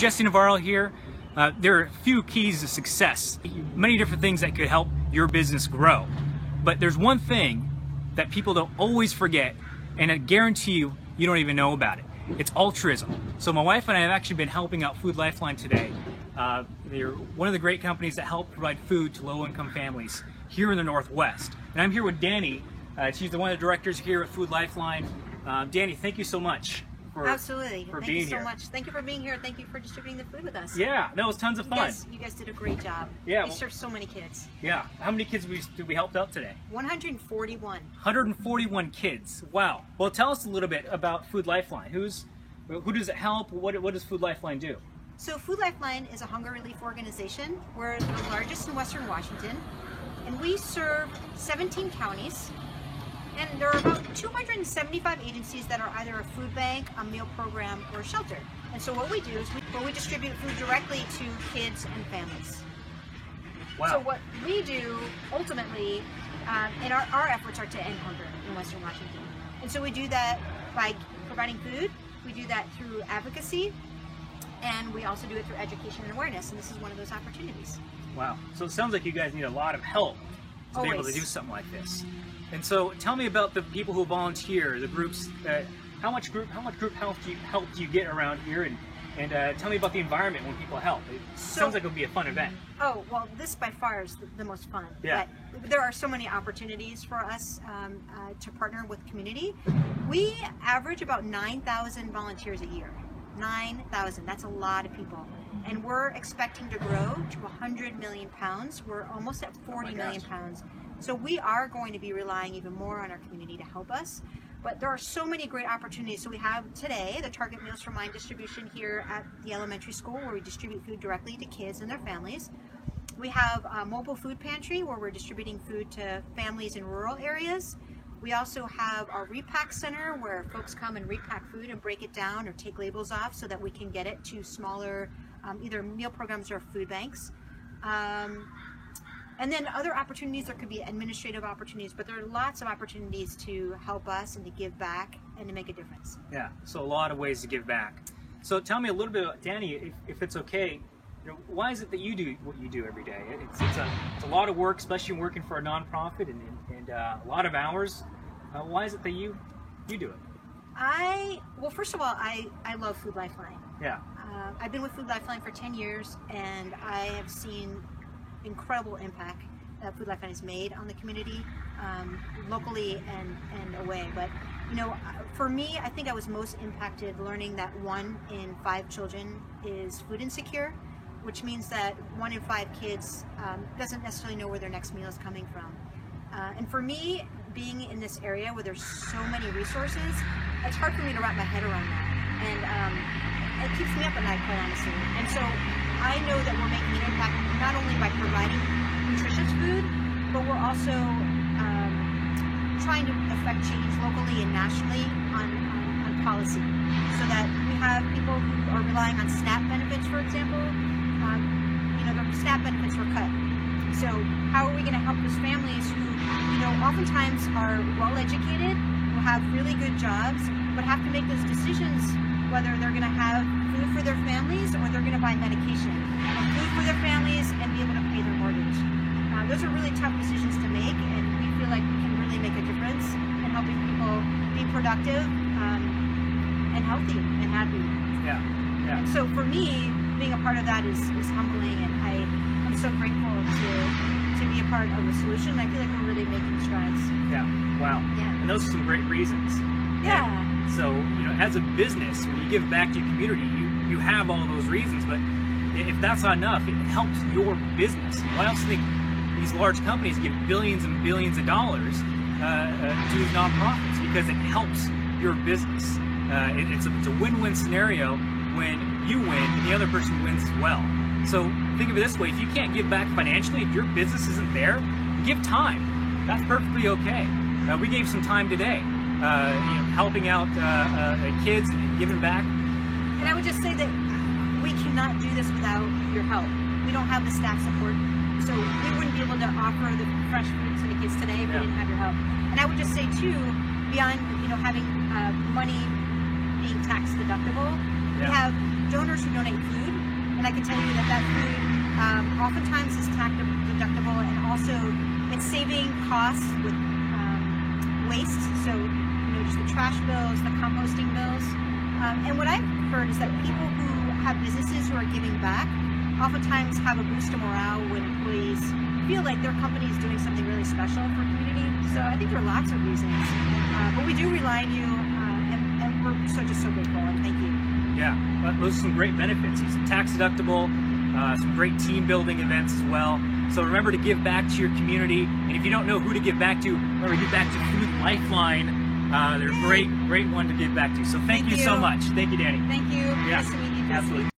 Jesse Navarro here. There are a few keys to success, many different things that could help your business grow. But there's one thing that people don't always forget, and I guarantee you, you don't even know about it. It's altruism. So my wife and I have actually been helping out Food Lifeline today. They're one of the great companies that help provide food to low-income families here in the Northwest. And I'm here with Danny. She's one of the directors here at Food Lifeline. Danny, thank you so much for Absolutely. for Thank being you so here. much. Thank you for being here. Thank you for distributing the food with us. Yeah, that was tons of fun. You guys did a great job. Yeah, You well- served so many kids. Yeah. How many kids did we help out today? 141. 141 kids. Wow. Well, tell us a little bit about Food Lifeline. Who does it help? What does Food Lifeline do? So Food Lifeline is a hunger relief organization. We're the largest in Western Washington, and we serve 17 counties. And there are about 275 agencies that are either a food bank, a meal program, or a shelter. And so what we do is we distribute food directly to kids and families. Wow. So what we do ultimately, and our efforts are to end hunger in Western Washington. And so we do that by providing food, we do that through advocacy, and we also do it through education and awareness, and this is one of those opportunities. Wow. So it sounds like you guys need a lot of help to be able to Always. do something like this. And so tell me about the people who volunteer, the groups. How much group help do you get around here? And tell me about the environment when people help. It sounds like it would be a fun event. Oh, well, this by far is the most fun. Yeah. But there are so many opportunities for us to partner with community. We average about 9,000 volunteers a year. 9,000, that's a lot of people. And we're expecting to grow to 100 million pounds. We're almost at 40 million pounds. So we are going to be relying even more on our community to help us. But there are so many great opportunities. So we have today the Target Meals for Mine distribution here at the elementary school, where we distribute food directly to kids and their families. We have a mobile food pantry where we're distributing food to families in rural areas. We also have our repack center where folks come and repack food and break it down or take labels off so that we can get it to smaller either meal programs or food banks. And then other opportunities, there could be administrative opportunities, but there are lots of opportunities to help us and to give back and to make a difference. Yeah. So a lot of ways to give back. So tell me a little bit about Danny, if it's okay. Why is it that you do what you do every day? It's a lot of work, especially working for a nonprofit and a lot of hours. Why is it that you do it? Well, first of all, I love Food Lifeline. Yeah. I've been with Food Lifeline for 10 years, and I have seen incredible impact that Food Lifeline has made on the community, locally and away. But for me, I think I was most impacted learning that 1 in 5 children is food insecure, which means that 1 in 5 kids doesn't necessarily know where their next meal is coming from. And for me, being in this area where there's so many resources, it's hard for me to wrap my head around that. And it keeps me up at night, quite honestly. And so I know that we're making an impact not only by providing nutritious food, but we're also trying to affect change locally and nationally on policy, so that we have people who are relying on SNAP benefits, for example. The SNAP benefits were cut. So how are we going to help those families who, oftentimes are well-educated, will have really good jobs, but have to make those decisions whether they're going to have food for their families or they're going to buy medication, or food for their families and be able to pay their mortgage. Those are really tough decisions to make, and we feel like we can really make a difference in helping people be productive and healthy and happy. Yeah. Yeah. And so for me, being a part of that is humbling, and I'm so grateful to be a part of the solution. I feel like we're really making strides. Yeah. Wow. Yeah. And those are some great reasons. Yeah. And so, as a business, when you give back to your community, you have all those reasons, but if that's not enough, it helps your business. I also think these large companies give billions and billions of dollars to nonprofits because it helps your business. It's a win-win scenario when you win and the other person wins as well. So think of it this way: if you can't give back financially, if your business isn't there, give time. That's perfectly okay. We gave some time today, helping out kids and giving back. And I would just say that we cannot do this without your help. We don't have the staff support, so we wouldn't be able to offer the fresh food to the kids today if we didn't have your help. And I would just say too, beyond having money being tax deductible, we have donors who donate food. And I can tell you that that food oftentimes is tax deductible, and also it's saving costs with waste. So, just the trash bills, the composting bills. And what I've heard is that people who have businesses who are giving back oftentimes have a boost of morale when employees feel like their company is doing something really special for community. So I think there are lots of reasons. But we do rely on you, and we're just so grateful, and thank you. Yeah, those are some great benefits. It's tax deductible, some great team building events as well. So remember to give back to your community. And if you don't know who to give back to, remember to give back to Food Lifeline. They're a great one to give back to. So thank you so much. Thank you, Danny. Thank you. Yeah, Nice to meet you. absolutely.